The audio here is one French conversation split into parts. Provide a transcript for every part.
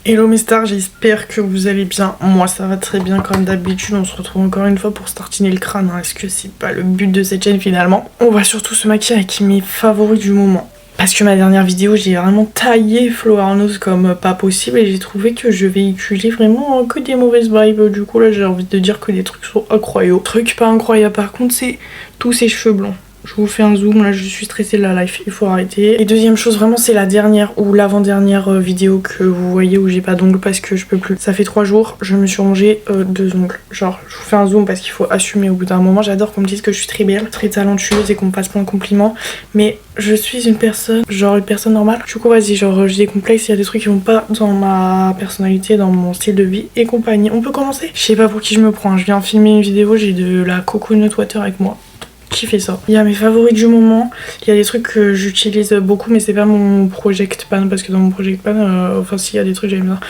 Hello mes stars, j'espère que vous allez bien. Moi ça va très bien comme d'habitude. On se retrouve encore une fois pour se tartiner le crâne. Est-ce que c'est pas le but de cette chaîne finalement? On va surtout se maquiller avec mes favoris du moment. Parce que ma dernière vidéo, j'ai vraiment taillé Flo Arnos comme pas possible et j'ai trouvé que je véhiculais vraiment que des mauvaises vibes. Du coup là j'ai envie de dire que des trucs sont incroyables. Truc pas incroyable par contre, c'est tous ces cheveux blonds. Je vous fais un zoom, là je suis stressée de la life, il faut arrêter. Et deuxième chose, vraiment c'est la dernière ou l'avant-dernière vidéo que vous voyez où j'ai pas d'ongles parce que je peux plus. Ça fait 3 jours, je me suis rangé 2 ongles. Genre je vous fais un zoom parce qu'il faut assumer au bout d'un moment. J'adore qu'on me dise que je suis très belle, très talentueuse et qu'on me fasse plein de compliments. Mais je suis une personne normale. Du coup vas-y, genre j'ai des complexes, il y a des trucs qui vont pas dans ma personnalité, dans mon style de vie et compagnie. On peut commencer? Je sais pas pour qui je me prends, je viens filmer une vidéo, j'ai de la coconut water avec moi. Qui fait ça? Il y a mes favoris du moment, il y a des trucs que j'utilise beaucoup mais c'est pas mon project pan parce que dans mon project pan, enfin s'il y a des trucs j'aime bien.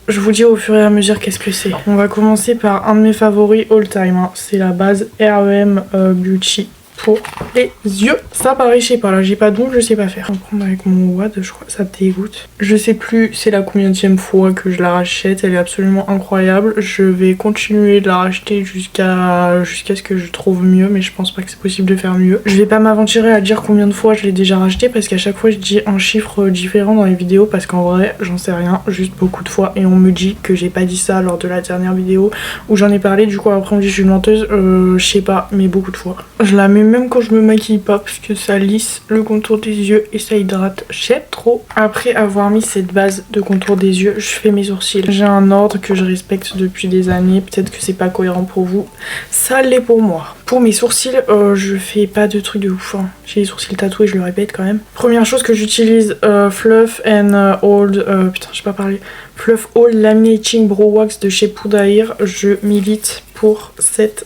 Je vous dis au fur et à mesure qu'est-ce que c'est. On va commencer par un de mes favoris all time, hein. C'est la base REM Beauty pour les yeux. Ça pareil, je sais pas, là j'ai pas d'ongles, je sais pas faire. On va prendre avec mon wad, je crois que ça dégoûte. Je sais plus c'est la combienième fois que je la rachète, elle est absolument incroyable. Je vais continuer de la racheter jusqu'à ce que je trouve mieux, mais je pense pas que c'est possible de faire mieux. Je vais pas m'aventurer à dire combien de fois je l'ai déjà racheté parce qu'à chaque fois je dis un chiffre différent dans les vidéos parce qu'en vrai j'en sais rien, juste beaucoup de fois et on me dit que j'ai pas dit ça lors de la dernière vidéo où j'en ai parlé, du coup après on me dit que je suis une menteuse, je sais pas, mais beaucoup de fois. Je la mets même quand je me maquille pas parce que ça lisse le contour des yeux et ça hydrate. J'aime trop. Après avoir mis cette base de contour des yeux, je fais mes sourcils. J'ai un ordre que je respecte depuis des années. Peut-être que c'est pas cohérent pour vous. Ça l'est pour moi. Pour mes sourcils, je fais pas de trucs de ouf, hein. J'ai les sourcils tatoués, je le répète quand même. Première chose que j'utilise, Fluff and Hold, putain j'ai pas parlé. Fluff Hold Laminating Brow Wax de chez Pudair. Je milite pour cette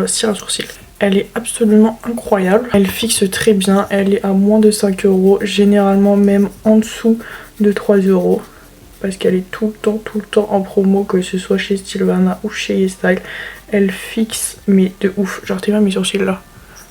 cire à sourcils. Elle est absolument incroyable. Elle fixe très bien. Elle est à moins de 5 €. Généralement même en dessous de 3 €. Parce qu'elle est tout le temps en promo. Que ce soit chez Sylvana ou chez YesStyle. Elle fixe mais de ouf. Genre t'es bien mes sourcils là.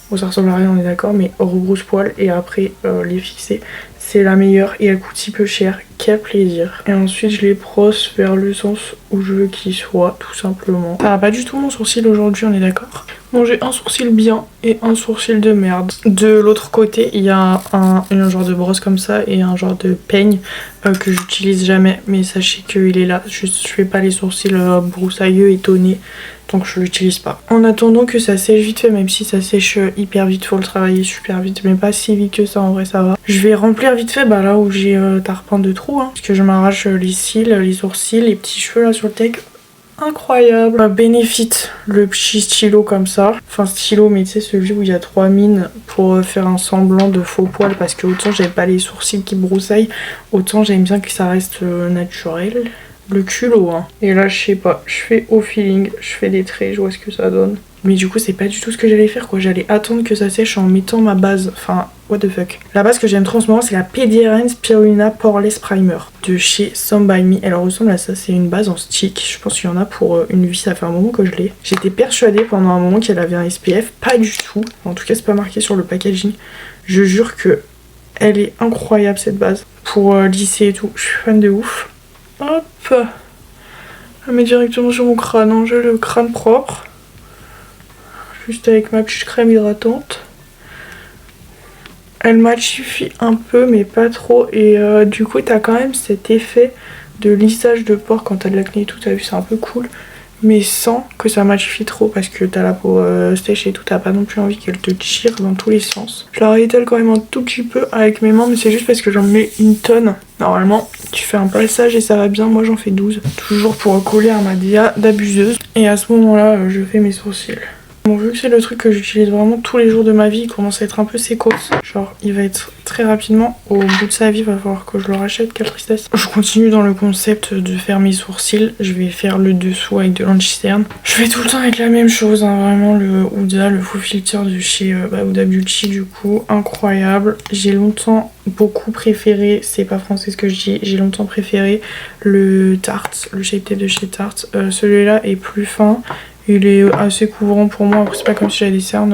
Bon ça ressemble à rien on est d'accord. Mais rebrousse poil et après les fixer. C'est la meilleure et elle coûte si peu cher. Quel plaisir. Et ensuite je les brosse vers le sens où je veux qu'ils soient tout simplement. Ça va pas du tout mon sourcil aujourd'hui on est d'accord. Bon j'ai un sourcil bien et un sourcil de merde. De l'autre côté il y a un genre de brosse comme ça et un genre de peigne que j'utilise jamais. Mais sachez qu'il est là. Je fais pas les sourcils broussailleux et tonnés. Donc je l'utilise pas. En attendant que ça sèche vite fait, même si ça sèche hyper vite, faut le travailler super vite, mais pas si vite que ça en vrai ça va. Je vais remplir vite fait là où j'ai tarpin de trous, hein, parce que je m'arrache les cils, les sourcils, les petits cheveux là sur le tech. Incroyable. Benefit, le petit stylo comme ça. Enfin stylo mais tu sais celui où il y a 3 mines pour faire un semblant de faux poils parce que autant j'aime pas les sourcils qui broussaillent, autant j'aime bien que ça reste naturel. Le culot hein. Et là je sais pas, je fais au feeling, je fais des traits, je vois ce que ça donne. Mais du coup c'est pas du tout ce que j'allais faire quoi, j'allais attendre que ça sèche en mettant ma base, enfin what the fuck. La base que j'aime trop en ce moment c'est la PDRN Spirulina Poreless Primer de chez Some By Me. Elle ressemble à ça, c'est une base en stick, je pense qu'il y en a pour une vie, ça fait un moment que je l'ai. J'étais persuadée pendant un moment qu'elle avait un SPF, pas du tout, en tout cas c'est pas marqué sur le packaging. Je jure que elle est incroyable cette base, pour lisser et tout, je suis fan de ouf. Hop, elle met directement sur mon crâne, hein. J'ai le crâne propre. Juste avec ma petite crème hydratante. Elle matchifie un peu mais pas trop et du coup t'as quand même cet effet de lissage de pores quand t'as de l'acné et tout, t'as vu c'est un peu cool. Mais sans que ça matchifie trop parce que t'as la peau sèche et tout, t'as pas non plus envie qu'elle te tire dans tous les sens. Je la réétale quand même un tout petit peu avec mes mains mais c'est juste parce que j'en mets une tonne. Normalement tu fais un passage et ça va bien, moi j'en fais 12. Toujours pour coller à ma dia d'abuseuse. Et à ce moment là je fais mes sourcils. Bon, vu que c'est le truc que j'utilise vraiment tous les jours de ma vie, il commence à être un peu sécos. Genre, il va être très rapidement au bout de sa vie, va falloir que je le rachète, quelle tristesse. Je continue dans le concept de faire mes sourcils. Je vais faire le dessous avec de l'anti-cerne. Je fais tout le temps avec la même chose, hein, vraiment le Huda, le faux filter de chez Huda Beauty du coup, incroyable. J'ai longtemps beaucoup préféré, c'est pas français ce que je dis, j'ai longtemps préféré le Tarte, le Shape Tape de chez Tarte. Celui-là est plus fin. Il est assez couvrant pour moi, après c'est pas comme si j'avais des cernes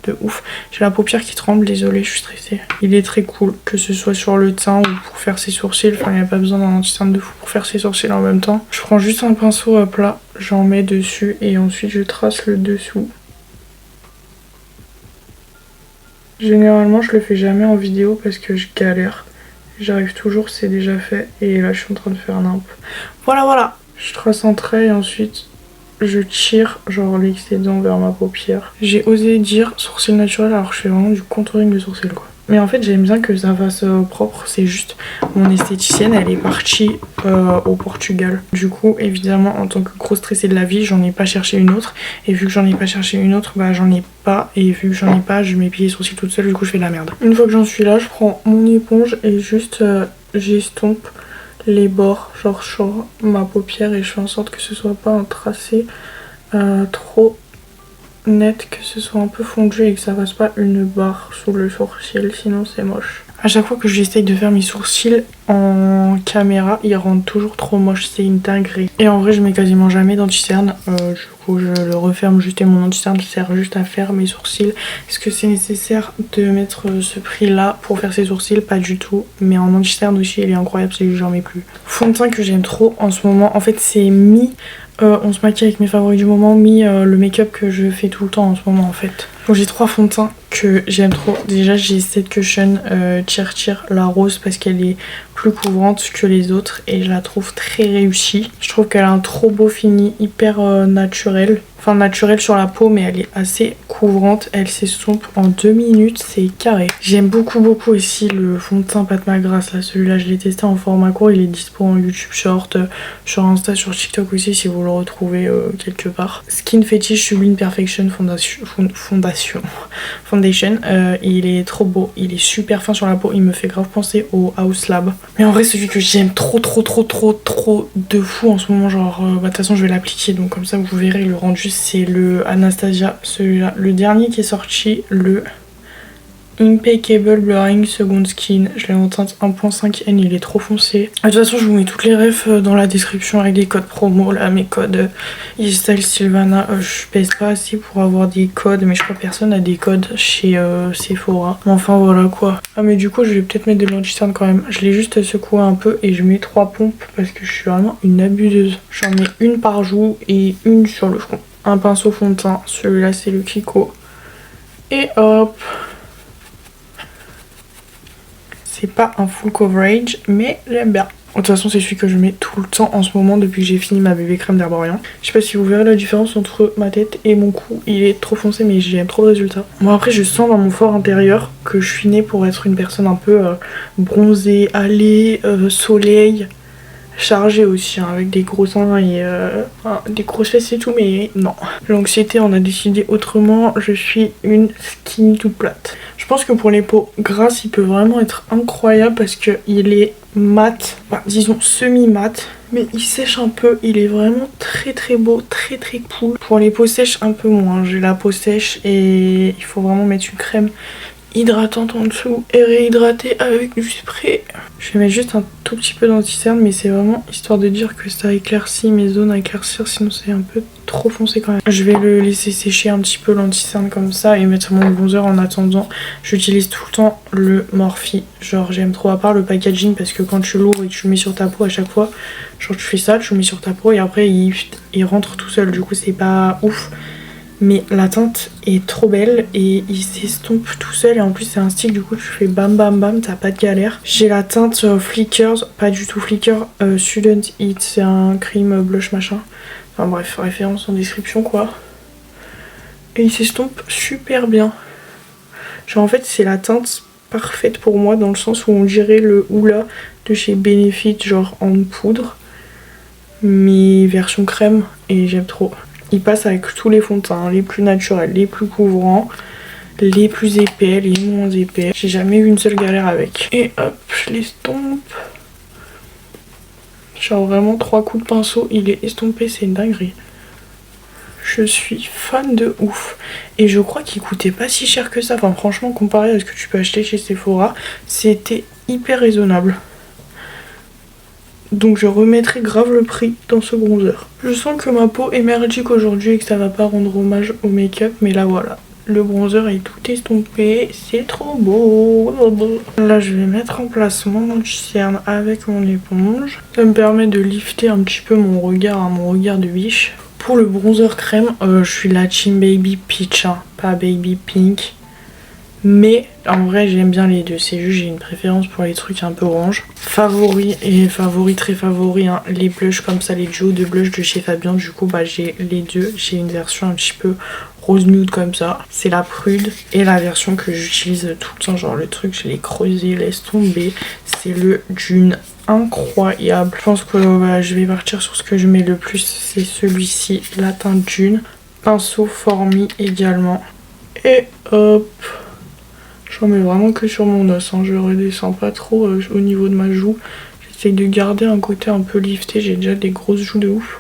de ouf. J'ai la paupière qui tremble, désolée, je suis stressée. Il est très cool, que ce soit sur le teint ou pour faire ses sourcils. Enfin, il n'y a pas besoin d'un anti-cerne de fou pour faire ses sourcils en même temps. Je prends juste un pinceau à plat, j'en mets dessus et ensuite je trace le dessous. Généralement, je le fais jamais en vidéo parce que je galère. J'arrive toujours, c'est déjà fait. Et là, je suis en train de faire nimp. Voilà, voilà. Je trace un trait et ensuite, je tire genre l'excédent vers ma paupière. J'ai osé dire sourcil naturel alors que je fais vraiment du contouring de sourcil, quoi. Mais en fait, j'aime bien que ça fasse propre. C'est juste mon esthéticienne, elle est partie au Portugal. Du coup, évidemment, en tant que gros stressée de la vie, j'en ai pas cherché une autre. Et vu que j'en ai pas cherché une autre, bah j'en ai pas. Et vu que j'en ai pas, je m'épile les sourcils toute seule. Du coup, je fais de la merde. Une fois que j'en suis là, je prends mon éponge et juste j'estompe les bords, genre sur ma paupière. Et je fais en sorte que ce soit pas un tracé trop net, que ce soit un peu fondu et que ça fasse pas une barre sous le sourcil, sinon c'est moche. À chaque fois que j'essaye de faire mes sourcils en caméra, ils rendent toujours trop moche, c'est une dinguerie. Et en vrai, je mets quasiment jamais d'anti-cerne, du coup je le referme juste et mon anti-cerne sert juste à faire mes sourcils. Est-ce que c'est nécessaire de mettre ce prix là pour faire ses sourcils? Pas du tout, mais en anti-cerne aussi il est incroyable, c'est juste j'en mets plus. Fond de teint que j'aime trop en ce moment, en fait c'est on se maquille avec mes favoris du moment, le make-up que je fais tout le temps en ce moment en fait. Donc j'ai 3 fonds de teint que j'aime trop. Déjà j'ai cette cushion Cheer la rose parce qu'elle est plus couvrante que les autres et je la trouve très réussie. Je trouve qu'elle a un trop beau fini, hyper naturel. Enfin naturel sur la peau mais elle est assez couvrante. Elle s'estompe en 2 minutes, c'est carré. J'aime beaucoup aussi le fond de teint Pat McGrath là. Celui-là je l'ai testé en format court, il est dispo en YouTube Short, sur Insta, sur TikTok aussi si vous le retrouvez quelque part. Skin Fetish Sublime Perfection Foundation. Il est trop beau, il est super fin sur la peau, il me fait grave penser au House Lab. Mais en vrai celui que j'aime trop de fou en ce moment, genre de toute façon je vais l'appliquer donc comme ça vous verrez le rendu, c'est le Anastasia, celui-là, le dernier qui est sorti, le Impeccable Blurring Second Skin. Je l'ai en teinte 1.5N, il est trop foncé. De toute façon, je vous mets toutes les refs dans la description avec des codes promo. Là, mes codes Style Sylvana. Je pèse pas assez pour avoir des codes, mais je crois que personne n'a des codes chez Sephora. Mais enfin, voilà quoi. Ah, mais du coup, je vais peut-être mettre de l'anti-cerne quand même. Je l'ai juste secoué un peu et je mets 3 pompes parce que je suis vraiment une abuseuse. J'en mets une par jour et une sur le front. Un pinceau fond de teint. Celui-là, c'est le Kiko. Et hop. C'est pas un full coverage, mais j'aime bien. De toute façon, c'est celui que je mets tout le temps en ce moment depuis que j'ai fini ma bébé crème d'Herborian. Je sais pas si vous verrez la différence entre ma tête et mon cou. Il est trop foncé, mais j'aime trop le résultat. Bon, après, je sens dans mon fort intérieur que je suis née pour être une personne un peu bronzée, allée, soleil. Chargée aussi, hein, avec des gros seins et des grosses fesses et tout, mais non. L'anxiété en a décidé autrement, je suis une skinny toute plate. Je pense que pour les peaux grasses, il peut vraiment être incroyable parce qu'il est mat, enfin, disons semi-mat, mais il sèche un peu, il est vraiment très beau, très cool. Pour les peaux sèches, un peu moins, j'ai la peau sèche et il faut vraiment mettre une crème hydratante en dessous et réhydrater avec du spray. Je vais mettre juste un tout petit peu d'anti-cerne, mais c'est vraiment histoire de dire que ça éclaircit mes zones à éclaircir, sinon c'est un peu trop foncé quand même. Je vais le laisser sécher un petit peu l'anti-cerne comme ça et mettre mon bronzer en attendant. J'utilise tout le temps le Morphe, genre j'aime trop, à part le packaging parce que quand tu l'ouvres et que tu le mets sur ta peau à chaque fois, genre tu fais ça, tu le mets sur ta peau et après il rentre tout seul, du coup c'est pas ouf. Mais la teinte est trop belle et il s'estompe tout seul et en plus c'est un stick, du coup tu fais bam t'as pas de galère. J'ai la teinte Flickers, pas du tout Flicker, Student Heat, c'est un cream blush machin. Enfin bref, référence en description quoi. Et il s'estompe super bien. Genre en fait c'est la teinte parfaite pour moi dans le sens où on dirait le Hoola de chez Benefit, genre en poudre. Mais version crème et j'aime trop. Il passe avec tous les fonds de teint, les plus naturels, les plus couvrants, les plus épais, les moins épais. J'ai jamais eu une seule galère avec. Et hop, je l'estompe. Genre vraiment 3 coups de pinceau, il est estompé, c'est une dinguerie. Je suis fan de ouf. Et je crois qu'il coûtait pas si cher que ça. Enfin franchement, comparé à ce que tu peux acheter chez Sephora, c'était hyper raisonnable. Donc je remettrai grave le prix dans ce bronzer. Je sens que ma peau est merdique aujourd'hui et que ça va pas rendre hommage au make-up, mais là voilà. Le bronzer est tout estompé, c'est trop beau. Là je vais mettre en place mon anti-cerne avec mon éponge. Ça me permet de lifter un petit peu mon regard de biche. Pour le bronzer crème, je suis la team Baby Peach, hein, pas Baby Pink. Mais en vrai j'aime bien les deux, c'est juste j'ai une préférence pour les trucs un peu orange. Favori et favori, très favori, hein, les blushs comme ça, les duos de blush de chez Fabien. Du coup bah j'ai les deux, j'ai une version un petit peu rose nude comme ça, c'est la prude. Et la version que j'utilise tout le temps, genre le truc je l'ai creusé, laisse tomber, c'est le Dune. Incroyable. Je pense que je vais partir sur ce que je mets le plus, c'est celui-ci, la teinte Dune. Pinceau Formi également. Et hop, j'en mets vraiment que sur mon os, hein. Je redescends pas trop au niveau de ma joue. J'essaye de garder un côté un peu lifté, j'ai déjà des grosses joues de ouf.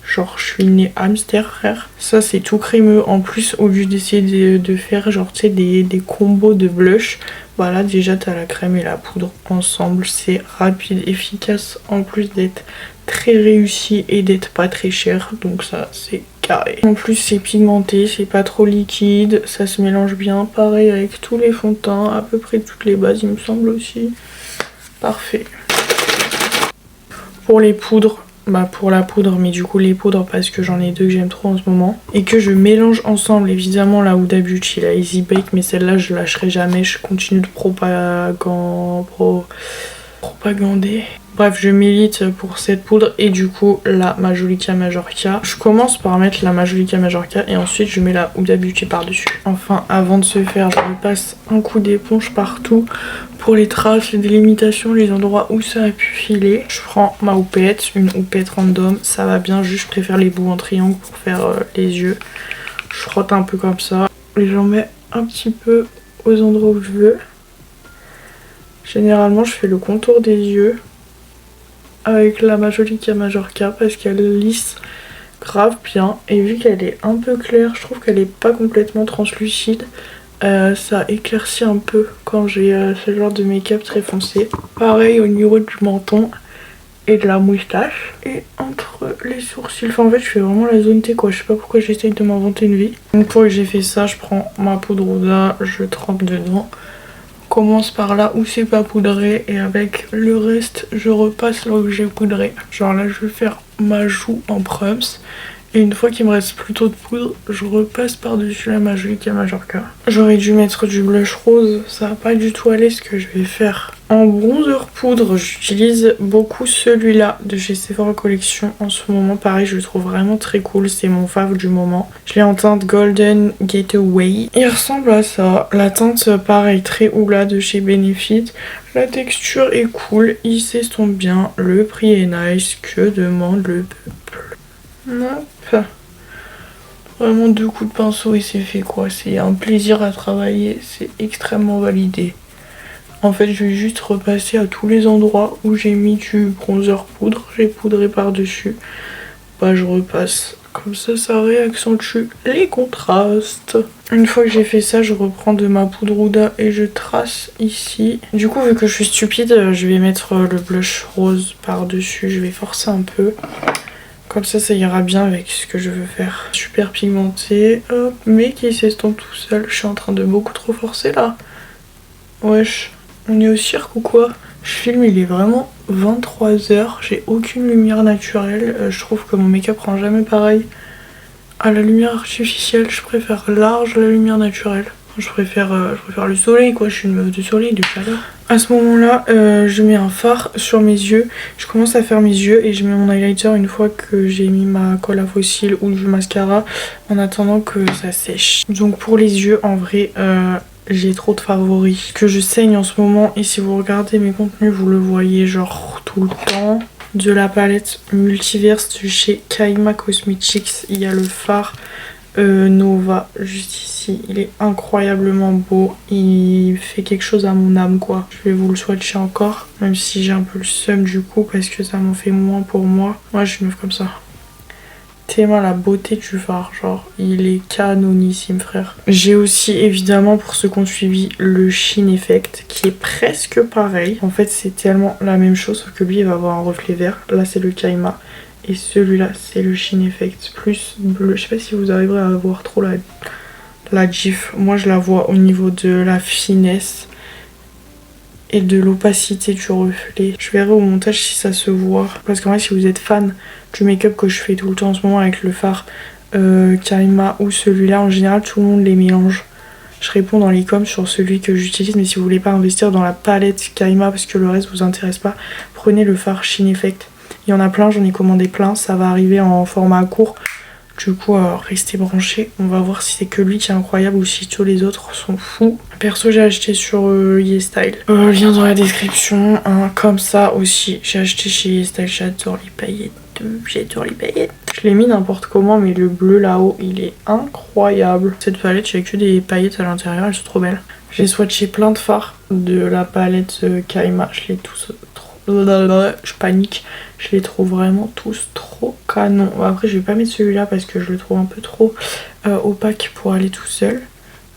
Genre je suis née hamster frère. Ça c'est tout crémeux. En plus au lieu d'essayer de faire genre tu sais des combos de blush, bah là déjà t'as la crème et la poudre ensemble. C'est rapide, efficace en plus d'être très réussi et d'être pas très cher. Donc ça c'est carré. En plus c'est pigmenté, c'est pas trop liquide, ça se mélange bien. Pareil avec tous les fonds de teint, à peu près toutes les bases il me semble aussi. Parfait. Pour les poudres, bah pour la poudre, mais du coup les poudres parce que j'en ai deux que j'aime trop en ce moment et que je mélange ensemble. Évidemment la Huda Beauty, la Easy Bake, mais celle-là je lâcherai jamais, je continue de propagander. Bref, je milite pour cette poudre et du coup la Majolica Majorca. Je commence par mettre la Majolica Majorca et ensuite je mets la Huda Beauty par dessus. Enfin, avant de se faire, je repasse un coup d'éponge partout pour les traces, les délimitations, les endroits où ça a pu filer. Je prends ma houppette, une houppette random, ça va bien, juste je préfère les bouts en triangle pour faire les yeux. Je frotte un peu comme ça et j'en mets un petit peu aux endroits où je veux. Généralement je fais le contour des yeux avec la Majolica Majorca parce qu'elle lisse grave bien et vu qu'elle est un peu claire, je trouve qu'elle est pas complètement translucide. Ça éclaircit un peu quand j'ai ce genre de make-up très foncé. Pareil au niveau du menton et de la moustache et entre les sourcils. Enfin en fait je fais vraiment la zone T quoi, je sais pas pourquoi j'essaye de m'inventer une vie. Une fois que j'ai fait ça, je prends ma poudre Huda, je trempe dedans. Commence par là où c'est pas poudré et avec le reste je repasse là où j'ai poudré. Genre là je vais faire ma joue en prums et une fois qu'il me reste plutôt de poudre je repasse par dessus la Majolica Majorca. J'aurais dû mettre du blush rose, ça va pas du tout aller. Ce que je vais faire en bronzer poudre, j'utilise beaucoup celui-là de chez Sephora Collection en ce moment. Pareil je le trouve vraiment très cool, c'est mon fave du moment. Je l'ai en teinte Golden Gateway. Il ressemble à ça. La teinte pareil très oula de chez Benefit. La texture est cool, il s'estompe bien, le prix est nice, que demande le peuple. Hop. Vraiment 2 coups de pinceau et c'est fait quoi. C'est un plaisir à travailler, c'est extrêmement validé. En fait je vais juste repasser à tous les endroits où j'ai mis du bronzer poudre, j'ai poudré par dessus. Bah je repasse. Comme ça réaccentue les contrastes. Une fois que j'ai fait ça, je reprends de ma poudre Huda et je trace ici. Du coup, vu que je suis stupide, je vais mettre le blush rose par-dessus. Je vais forcer un peu. Comme ça ira bien avec ce que je veux faire. Super pigmenté, hop, mais qui s'estompe tout seul. Je suis en train de beaucoup trop forcer là. Wesh, on est au cirque ou quoi? Je filme, il est vraiment 23h, j'ai aucune lumière naturelle, je trouve que mon make-up rend jamais pareil. À la lumière artificielle, je préfère large la lumière naturelle. Je préfère le soleil quoi, je suis une meuf de soleil depuis à l'heure. À ce moment-là, je mets un fard sur mes yeux, je commence à faire mes yeux et je mets mon highlighter une fois que j'ai mis ma colle à faux cils ou du mascara en attendant que ça sèche. Donc pour les yeux, en vrai, j'ai trop de favoris que je saigne en ce moment et si vous regardez mes contenus vous le voyez genre tout le temps. De la palette Multiverse de chez Kaima Cosmetics, il y a le fard Nova juste ici, il est incroyablement beau, il fait quelque chose à mon âme quoi. Je vais vous le swatcher encore même si j'ai un peu le seum du coup parce que ça m'en fait moins pour moi. Moi je suis une meuf comme ça. tellement la beauté du fard, genre il est canonissime frère. J'ai aussi évidemment pour ceux qui ont suivi le Sheen Effect qui est presque pareil. En fait c'est tellement la même chose sauf que lui il va avoir un reflet vert. Là c'est le Kaima et celui-là c'est le Sheen Effect plus bleu. Je sais pas si vous arriverez à voir trop la gif. Moi je la vois au niveau de la finesse et de l'opacité du reflet. Je verrai au montage si ça se voit. Parce qu'en vrai si vous êtes fan du make-up que je fais tout le temps en ce moment avec le fard Kaima ou celui-là, en général tout le monde les mélange. Je réponds dans les coms sur celui que j'utilise, mais si vous voulez pas investir dans la palette Kaima parce que le reste vous intéresse pas, prenez le fard Sheen Effect. Il y en a plein, j'en ai commandé plein, ça va arriver en format court. Du coup, restez branchés. On va voir si c'est que lui qui est incroyable ou si tous les autres sont fous. Perso, j'ai acheté sur YesStyle. Lien dans la description. Comme ça aussi, j'ai acheté chez YesStyle. J'adore les paillettes. J'adore les paillettes. Je l'ai mis n'importe comment, mais le bleu là-haut, il est incroyable. Cette palette, il n'y a que des paillettes à l'intérieur. Elles sont trop belles. J'ai swatché plein de fards de la palette Kaima. Je les tous je panique. Je les trouve vraiment tous trop canon. Après je vais pas mettre celui-là parce que je le trouve un peu trop opaque pour aller tout seul.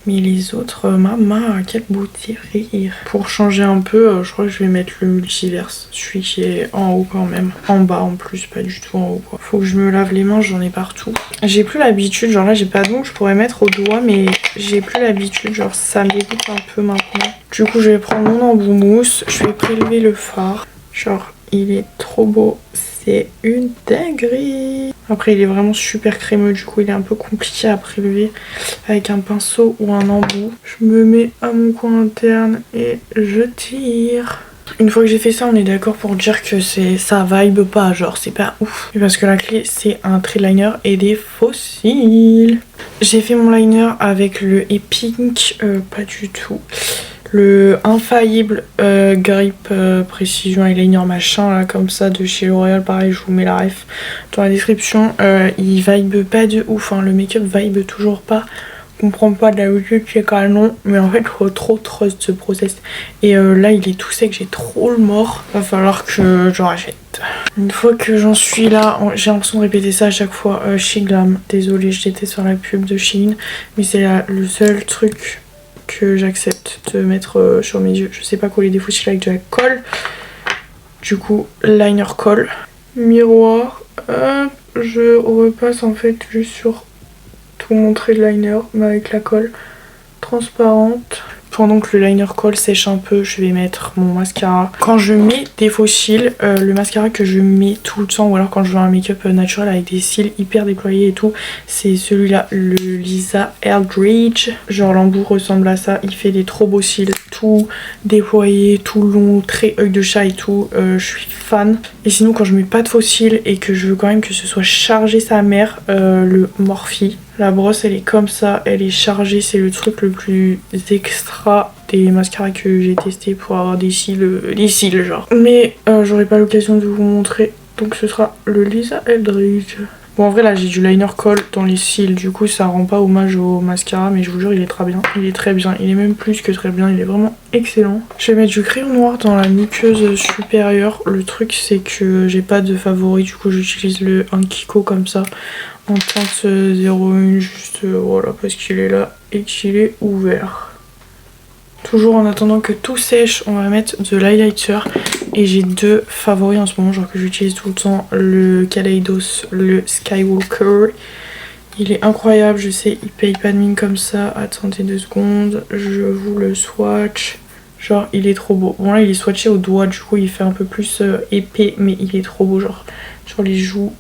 Mais les autres, maman, quelle beauté rire. Pour changer un peu, je crois que je vais mettre le multiverse. Celui qui est en haut quand même. En bas en plus, pas du tout en haut quoi. Faut que je me lave les mains, j'en ai partout. J'ai plus l'habitude, genre là j'ai pas d'ongles, je pourrais mettre au doigt mais j'ai plus l'habitude, genre ça me dégoûte un peu maintenant. Du coup je vais prendre mon embout mousse, je vais prélever le fard. Genre il est trop beau, c'est une dinguerie. Après il est vraiment super crémeux, du coup il est un peu compliqué à prélever avec un pinceau ou un embout. Je me mets à mon coin interne et je tire. Une fois que j'ai fait ça, on est d'accord pour dire que ça vibe pas, genre c'est pas ouf. Parce que la clé c'est un trait liner et des fossiles. J'ai fait mon liner avec le E-Pink, pas du tout. Le infaillible Grip Précision Eyeliner machin là comme ça de chez L'Oréal, pareil je vous mets la ref dans la description. Il vibe pas de ouf, hein. Le make-up vibe toujours pas. On comprend pas de la YouTube c'est canon, mais en fait il faut trop trust ce process. Et là il est tout sec, j'ai trop le mort. Va falloir que j'en rachète. Une fois que j'en suis là, j'ai l'impression de répéter ça à chaque fois. Chez Glam, désolée j'étais sur la pub de Shein, mais c'est le seul truc que j'accepte de mettre sur mes yeux. Je sais pas coller des fossiles avec de la colle. Du coup, liner colle. Miroir. Je repasse en fait juste sur tout mon trait de liner, mais avec la colle transparente. Pendant que le liner colle sèche un peu, je vais mettre mon mascara. Quand je mets des faux cils, le mascara que je mets tout le temps, ou alors quand je veux un make-up naturel avec des cils hyper déployés et tout, c'est celui-là, le Lisa Eldridge. Genre l'embout ressemble à ça, il fait des trop beaux cils, tout déployé, tout long, très œil de chat et tout. Je suis fan. Et sinon quand je mets pas de faux cils et que je veux quand même que ce soit chargé sa mère, le Morphe. La brosse elle est comme ça, elle est chargée, c'est le truc le plus extra des mascaras que j'ai testé pour avoir des cils, les cils genre. Mais j'aurai pas l'occasion de vous montrer, donc ce sera le Lisa Eldridge. Bon en vrai là j'ai du liner coll dans les cils, du coup ça rend pas hommage au mascara, mais je vous jure il est très bien. Il est très bien, il est même plus que très bien, il est vraiment excellent. Je vais mettre du crayon noir dans la muqueuse supérieure. Le truc c'est que j'ai pas de favori, du coup j'utilise un Kiko comme ça. En teinte 01 juste voilà parce qu'il est là et qu'il est ouvert. Toujours en attendant que tout sèche, on va mettre de l'highlighter. Et j'ai deux favoris en ce moment, genre que j'utilise tout le temps, le Kaleidos, le Skywalker. Il est incroyable, je sais, il paye pas de mine comme ça. Attendez 2 secondes, je vous le swatch. Genre il est trop beau. Bon là il est swatché au doigt, du coup il fait un peu plus épais, mais il est trop beau, genre sur les joues,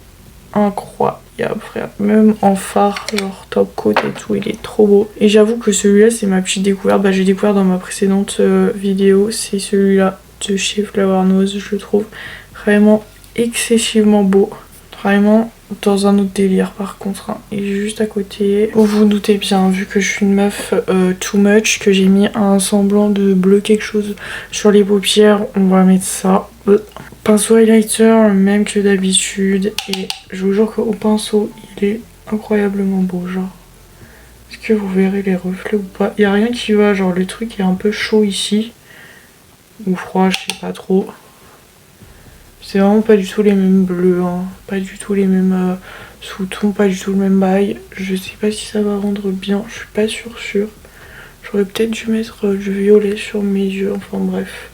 incroyable. Frère, même en fard, genre top coat et tout, il est trop beau. Et j'avoue que celui-là c'est ma petite découverte, j'ai découvert dans ma précédente vidéo, c'est celui-là de chez Flower Nose, je le trouve vraiment excessivement beau. Vraiment dans un autre délire par contre, hein. Il est juste à côté. Vous vous doutez bien, vu que je suis une meuf too much, que j'ai mis un semblant de bleu quelque chose sur les paupières, on va mettre ça. Pinceau highlighter, même que d'habitude. Et je vous jure qu'au pinceau, il est incroyablement beau, genre. Est-ce que vous verrez les reflets ou pas? Il n'y a rien qui va, genre le truc est un peu chaud ici. Ou froid, je sais pas trop. C'est vraiment pas du tout les mêmes bleus, hein. Pas du tout les mêmes sous-tons, pas du tout le même bail. Je sais pas si ça va rendre bien, je suis pas sûre. J'aurais peut-être dû mettre du violet sur mes yeux, enfin bref.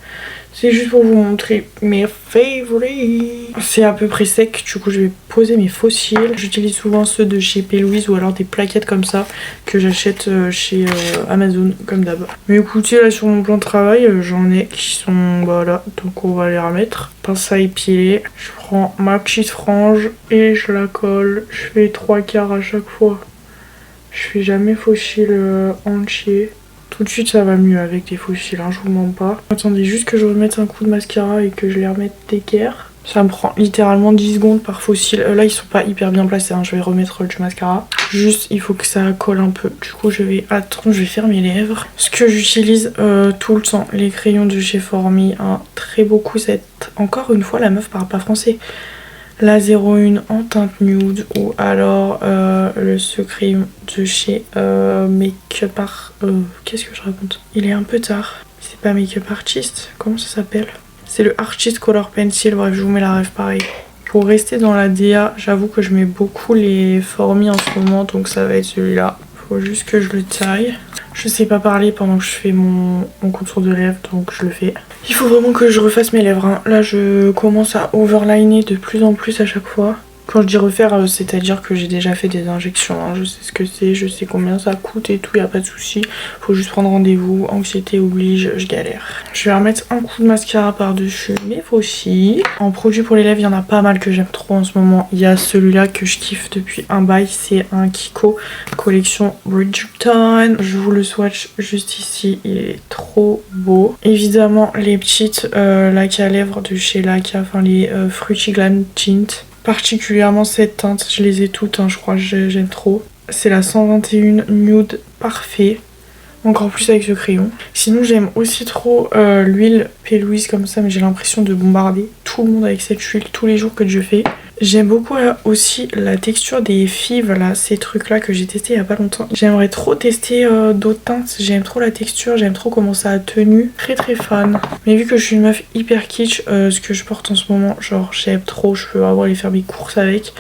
C'est juste pour vous montrer mes favoris. C'est à peu près sec, du coup je vais poser mes faux cils. J'utilise souvent ceux de chez P. Louise ou alors des plaquettes comme ça que j'achète chez Amazon comme d'hab. Mais écoutez, là sur mon plan de travail, j'en ai qui sont voilà, donc on va les remettre. Pince à épiler, je prends ma petite frange et je la colle. Je fais 3/4 à chaque fois. Je fais jamais faux cils entier. Tout de suite ça va mieux avec des faux cils, hein, je vous mens pas. Attendez juste que je remette un coup de mascara et que je les remette d'équerre. Ça me prend littéralement 10 secondes par faux cils. Là ils sont pas hyper bien placés, hein. Je vais remettre du mascara. Juste il faut que ça colle un peu. Du coup je vais attendre, je vais faire mes lèvres. Ce que j'utilise tout le temps, les crayons de chez Formi, hein. Très beau cette. Encore une fois la meuf parle pas français. La 01 en teinte nude ou alors ce crayon de chez Make-up Art. Qu'est-ce que je raconte? Il est un peu tard. C'est pas Make-up Artist, comment ça s'appelle? C'est le Artist Color Pencil, bref je vous mets la rêve pareil. Pour rester dans la DA, j'avoue que je mets beaucoup les Formi en ce moment, donc ça va être celui-là. Faut juste que je le taille. Je sais pas parler pendant que je fais mon contour de lèvres, donc je le fais. Il faut vraiment que je refasse mes lèvres, hein. Là je commence à overliner de plus en plus à chaque fois. Quand je dis refaire, c'est-à-dire que j'ai déjà fait des injections, hein. Je sais ce que c'est, je sais combien ça coûte et tout, y a pas de souci. Faut juste prendre rendez-vous, anxiété oblige, je galère. Je vais remettre un coup de mascara par-dessus mes faux cils. En produit pour les lèvres, il y en a pas mal que j'aime trop en ce moment. Il y a celui-là que je kiffe depuis un bail, c'est un Kiko collection Bridgerton. Je vous le swatch juste ici, il est trop beau. Évidemment, les petites lacs à lèvres de chez Laca, enfin les Fruity Glam Tint. Particulièrement cette teinte, je les ai toutes, hein, je crois que j'aime trop. C'est la 121 Nude Parfait, encore plus avec ce crayon. Sinon j'aime aussi trop l'huile P. Louise comme ça, mais j'ai l'impression de bombarder tout le monde avec cette huile tous les jours que je fais. J'aime beaucoup aussi la texture des fives, là, ces trucs là que j'ai testé il y a pas longtemps. J'aimerais trop tester d'autres teintes, j'aime trop la texture, j'aime trop comment ça a tenu. Très très fan. Mais vu que je suis une meuf hyper kitsch, ce que je porte en ce moment, genre j'aime trop, je peux vraiment aller faire mes courses avec.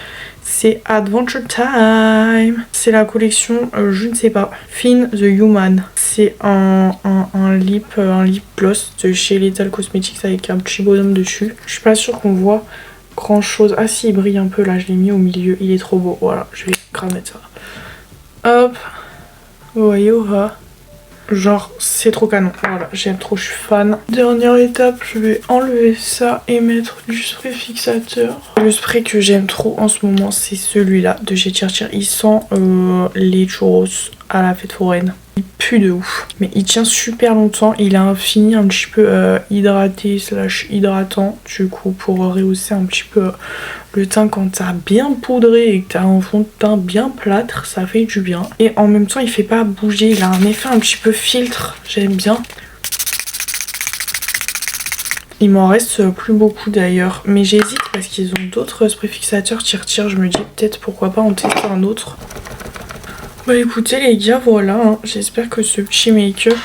C'est Adventure Time. C'est la collection, je ne sais pas, Finn the Human. C'est un lip gloss de chez Lethal Cosmetics avec un petit bonhomme dessus. Je suis pas sûre qu'on voit grand chose. Ah si, il brille un peu là, je l'ai mis au milieu, il est trop beau. Voilà, je vais grave mettre ça. Hop, vous voyez, genre c'est trop canon, voilà, j'aime trop, je suis fan. Dernière étape, je vais enlever ça et mettre du spray fixateur. Le spray que j'aime trop en ce moment, c'est celui-là de chez Cher. Il sent les churros à la fête foraine. Il pue de ouf, mais il tient super longtemps. Il a un fini un petit peu hydraté / hydratant, du coup pour rehausser un petit peu le teint quand t'as bien poudré et que t'as un fond de teint bien plâtre, ça fait du bien. Et en même temps il fait pas bouger, il a un effet un petit peu filtre, j'aime bien. Il m'en reste plus beaucoup d'ailleurs, mais j'hésite parce qu'ils ont d'autres sprays fixateurs Cher. Je me dis peut-être pourquoi pas en tester un autre. Bah écoutez les gars, voilà, hein. J'espère que ce petit make-up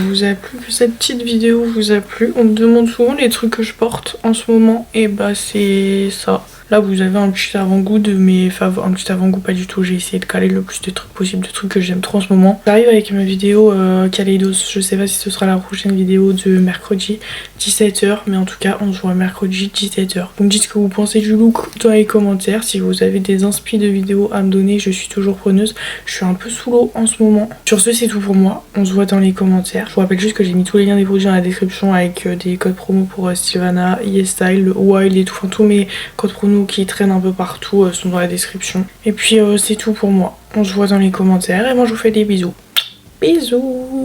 vous a plu, que cette petite vidéo vous a plu. On me demande souvent les trucs que je porte en ce moment, et bah c'est ça. Là vous avez un petit avant-goût de mes favoris, un petit avant-goût pas du tout, j'ai essayé de caler le plus de trucs possible, de trucs que j'aime trop en ce moment. J'arrive avec ma vidéo Kaleidos, je sais pas si ce sera la prochaine vidéo de mercredi 17h, mais en tout cas on se voit mercredi 17h. Vous me dites ce que vous pensez du look dans les commentaires, si vous avez des inspi de vidéos à me donner, je suis toujours preneuse. Je suis un peu sous l'eau en ce moment. Sur ce c'est tout pour moi, on se voit dans les commentaires. Je vous rappelle juste que j'ai mis tous les liens des produits dans la description avec des codes promo pour Sylvana, YesStyle, le Wild et tout, enfin tous mes codes promo qui traînent un peu partout sont dans la description. Et puis c'est tout pour moi. On se voit dans les commentaires et moi je vous fais des bisous. Bisous.